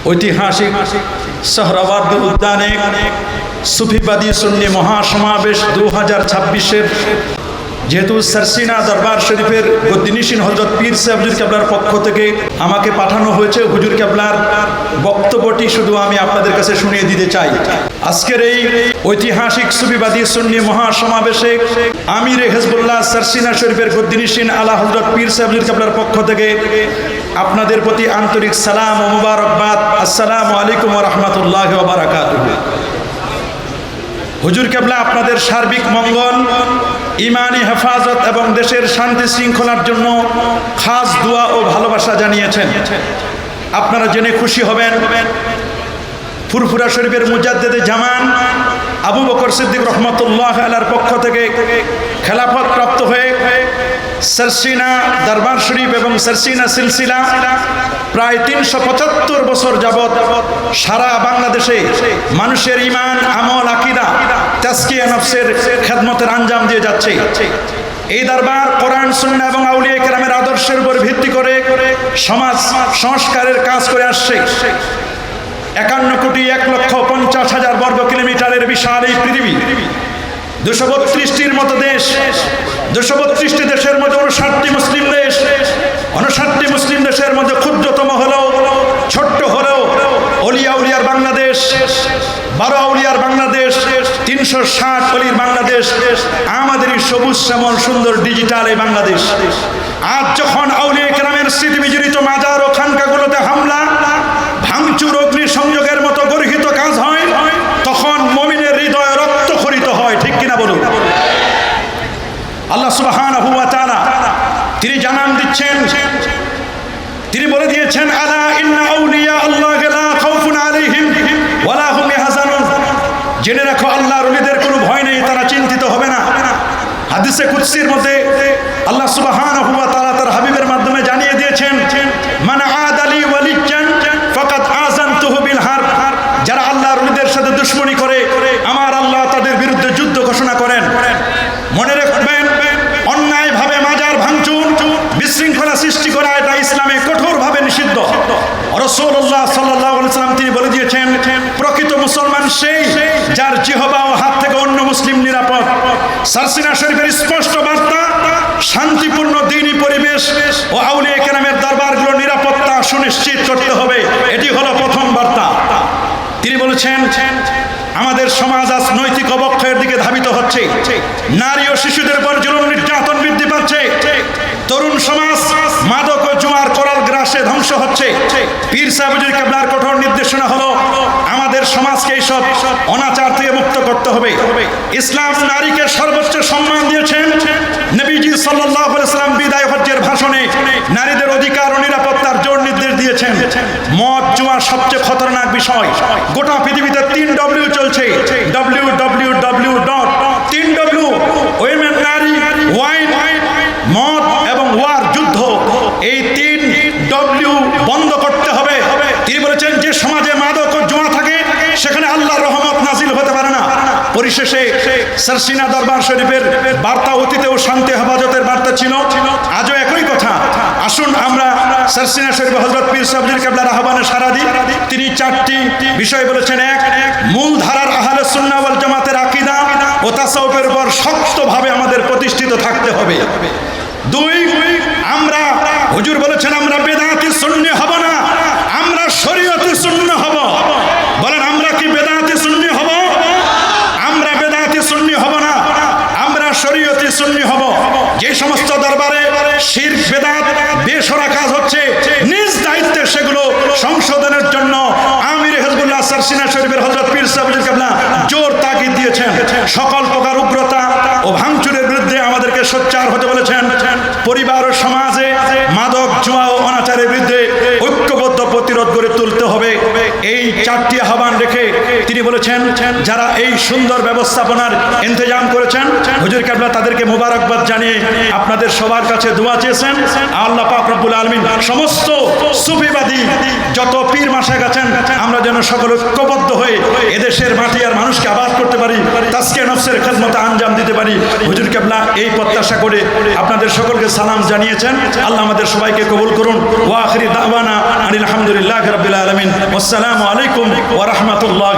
ঐতিহাসিক সোহরাওয়ার্দী উদ্যানে সুফিবাদী সুন্নি মহাসমাবেশ 2026-এর যেহেতু সারসিনা দরবার শরীফের গদ্দিনিশিন হযরত পীর সাহেব হুজুর কেবলার পক্ষ থেকে আমাকে পাঠানো হয়েছে, হুজুর কেবলার বক্তব্যটি শুধু আমি আপনাদের কাছে শুনিয়ে দিতে চাই। আজকের এই ঐতিহাসিক সুফিবাদী সুন্নি মহাসমাবেশে আমিরে হিজবুল্লাহ সারসিনা শরীফের গদ্দিনিশিন আলা হযরত পীর সাহেব হুজুর কেবলার পক্ষ থেকে আপনাদের প্রতি আন্তরিক সালাম ও মুবারকবাদ। আসসালামু আলাইকুম ওয়া রাহমাতুল্লাহি ওয়া বারাকাতুহু। হুজুর কেবলা আপনাদের সার্বিক মঙ্গল, ইমানি হেফাজত এবং দেশের শান্তি শৃঙ্খলার জন্য খাস দোয়া ও ভালোবাসা জানিয়েছেন। আপনারা জেনে খুশি হবেন, ফুরফুরা শরীফের মুজাদ্দেদে জামান আবু বকর সিদ্দিক রহমতুল্লাহ আলাইহির পক্ষ থেকে খেলাফত প্রাপ্ত হয়ে সারসিনা দরবার শরীফ এবং সারসিনা সিলসিলা প্রায় 375 বছর যাবৎ সারা বাংলাদেশে মানুষের ঈমান, আমল, আকীদা, তাজকিয়া নফসের খেদমতের আঞ্জাম দিয়ে যাচ্ছে। এই দরবার কোরআন, সুন্নাহ এবং আউলিয়া কেরামের আদর্শের উপর ভিত্তি করে সমাজ সংস্কারের কাজ করে আসছে। 51,50,00,000 বর্গ কিলোমিটারের বিশাল এই পৃথিবী, 232টির মতো দেশ, 232টি দেশের মধ্যে 59টি মুসলিম দেশ, 59টি মুসলিম দেশের মধ্যে ক্ষুদ্রতম হলেও, ছোট্ট হলেও অলিয়া উলিয়ার বাংলাদেশ, 12 আউলিয়ার বাংলাদেশ, 360 অলির বাংলাদেশ, আমাদের এই সবুজ শ্যামল সুন্দর ডিজিটাল এই বাংলাদেশ। আজ যখন আউলিয়া কেরামের স্মৃতি বিজড়িত মাজার ও খানকাগুলোতে হামলা, ভাঙচুর, অগ্নি সংযোগের মতো গর্হিত কাজ হয়, তখন মুমিনের হৃদয় রক্তক্ষরিত হয়। ঠিক কিনা বলুন? আল্লাহ সুবহানাহু ওয়া তাআলা তিনি জানান দিচ্ছেন, তিনি বলে দিয়েছেন, আলা ইন্না আউলিয়া আল্লাহি লা খাউফুন আলাইহিম ওয়া লা হুম ইয়াহজানুন। জেনে রাখো, আল্লাহর ওলিদের কোনো ভয় নেই, তারা চিন্তিত হবে না। হাদিসে কুদসির মধ্যে আল্লাহ সুবহানাহু ওয়া তাআলা তার হাবিবের মাধ্যমে জানিয়ে দিয়েছেন, মান আদালি ওয়ালিয়ান ফাকাদ আযানতুহু বিল হারব। যারা আল্লাহর ওলিদের সাথে দুশমনি করে, আমার আল্লাহ তাদের বিরুদ্ধে যুদ্ধ ঘোষণা করেন। মনে রাখবেন, অন্যায়ভাবে মাজার ভাঙচুর, বিশৃঙ্খলা সৃষ্টি করা এটা ইসলামে কঠোরভাবে নিষিদ্ধ। রাসূলুল্লাহ সাল্লাল্লাহু আলাইহি ওয়াসাল্লাম তিনি বলে দিয়েছেন, প্রকৃত মুসলমান সেই যার জিহবা ও হাত থেকে অন্য মুসলিম নিরাপদ। সারসিনা শরীফের স্পষ্ট বার্তা, শান্তিপূর্ণ দ্বীনি পরিবেশ ও আউলিয়া কেরামের দরবারগুলোর নিরাপত্তা সুনিশ্চিত করতে হবে। এটি হলো প্রথম বার্তা। তিনি বলেছেন, আমাদের সমাজ আজ নৈতিক অবক্ষয়ের দিকে ধাবিত হচ্ছে। নারী ও শিশুদের উপর জুলুম নির্যাতন বৃদ্ধি পাচ্ছে। তরুণ সমাজ মাদক ও জুয়ার করাল গ্রাসে ধ্বংস হচ্ছে। পীর সাহেব হুজুর কেবলার কঠোর নির্দেশনা হলো আমাদের সমাজকে এইসব অনাচার থেকে মুক্ত করতে হবে। ইসলাম নারীকে সর্বোচ্চ সম্মান দিয়েছেন। নবীজি সাল্লাল্লাহু আলাইহি ওয়াসাল্লাম বিদায় হজ্জের ভাষণে নারীদের অধিকার ও নিরাপত্তার জোর নির্দেশ দিয়েছেন। মদ, জুয়া সবচেয়ে খতরনাক বিষয়। গোটা পৃথিবীতে 3W চলছে, www.3W, ওয়েমেন, নারী, ওয়াইন, মদ এবং ওয়ার, যুদ্ধ। এই 3W বন্ধ করতে হবে। তিনি বলেছেন, যে সমাজে মাদক ও জুয়া থাকে সেখানে আল্লাহর রহমত নাজিল হতে পারে না। পরিশেষে সারসিনা দরবার শরীফের বার্তা অতীতেও শান্তি হেফাজতের বার্তা ছিল, আজও একই কথা। আসুন আমরা সারসিনা শরীফ হযরত পীর সাহেব হুজুর কেবলার আহ্বানে সাড়া দিই। তিনি 4টি বিষয় বলেছেন। 1, মূল ধারার আহলে সুন্নাহ ওয়াল জামাতের আকীদা ও তাসাউফের উপর শক্তভাবে আমাদের প্রতিষ্ঠিত থাকতে হবে। 2, আমরা, হুজুর বলেছেন, আমরা বেদাতি সুন্নি হব না, আমরা শরীয়তি সুন্নি হব। বলেন, আমরা কি বেদাতি সুন্নি হব? আমরা বেদাতি সুন্নি হব না, আমরা শরীয়তি সুন্নি হব। যে সমস্ত দরবারে শিরক, বেদাত, বেশরা কাজ হচ্ছে, নিজ দায়িত্বে সেগুলো সংশোধনের জন্য আমিরে হিজবুল্লাহ সারসিনা শরীফের হযরত পীর সাহেব হুজুর কেবলা জোর তাকিদ দিয়েছেন। সকল প্রকার উগ্রতা ও ভাঙচুরের বিরুদ্ধে আমাদেরকে সোচ্চার হতে বলেছেন। পরিবার ও সমাজে মাদক, জুয়া ও অনাচারের বিরুদ্ধে ঐক্যবদ্ধ প্রতিরোধ গড়ে তুলতে হবে। এই 4টি আহ্বান রেখে তিনি বলেছেন, যারা এই সুন্দর ব্যবস্থাপনার ইন্তজাম করেছেন, হুজুর কেবলা তাদেরকে মোবারকবাদ জানিয়ে আপনাদের সবার কাছে দোয়া চেয়েছেন। আল্লাহ পাক রব্বুল আলামিন সমস্ত সুফিবাদী যত পীর মাশায়েখ আছেন, আমরা যেন সকলে ঐক্যবদ্ধ হয়ে এদেশের মাটি আর মানুষকে আবাদ করতে পারি, তাজকিয়া নফসের খেদমতে আঞ্জাম দিতে পারি। হুজুর কেবলা এই প্রত্যাশা করে আপনাদের সকলকে সালাম জানিয়েছেন। আল্লাহ আমাদের সবাইকে কবুল করুন। ওয়া আখিরি দাওয়ানা আনিল হামদুলিল্লাহি রাব্বিল আলামিন। আসসালামু আলাইকুম ওয়া রাহমাতুল্লাহ।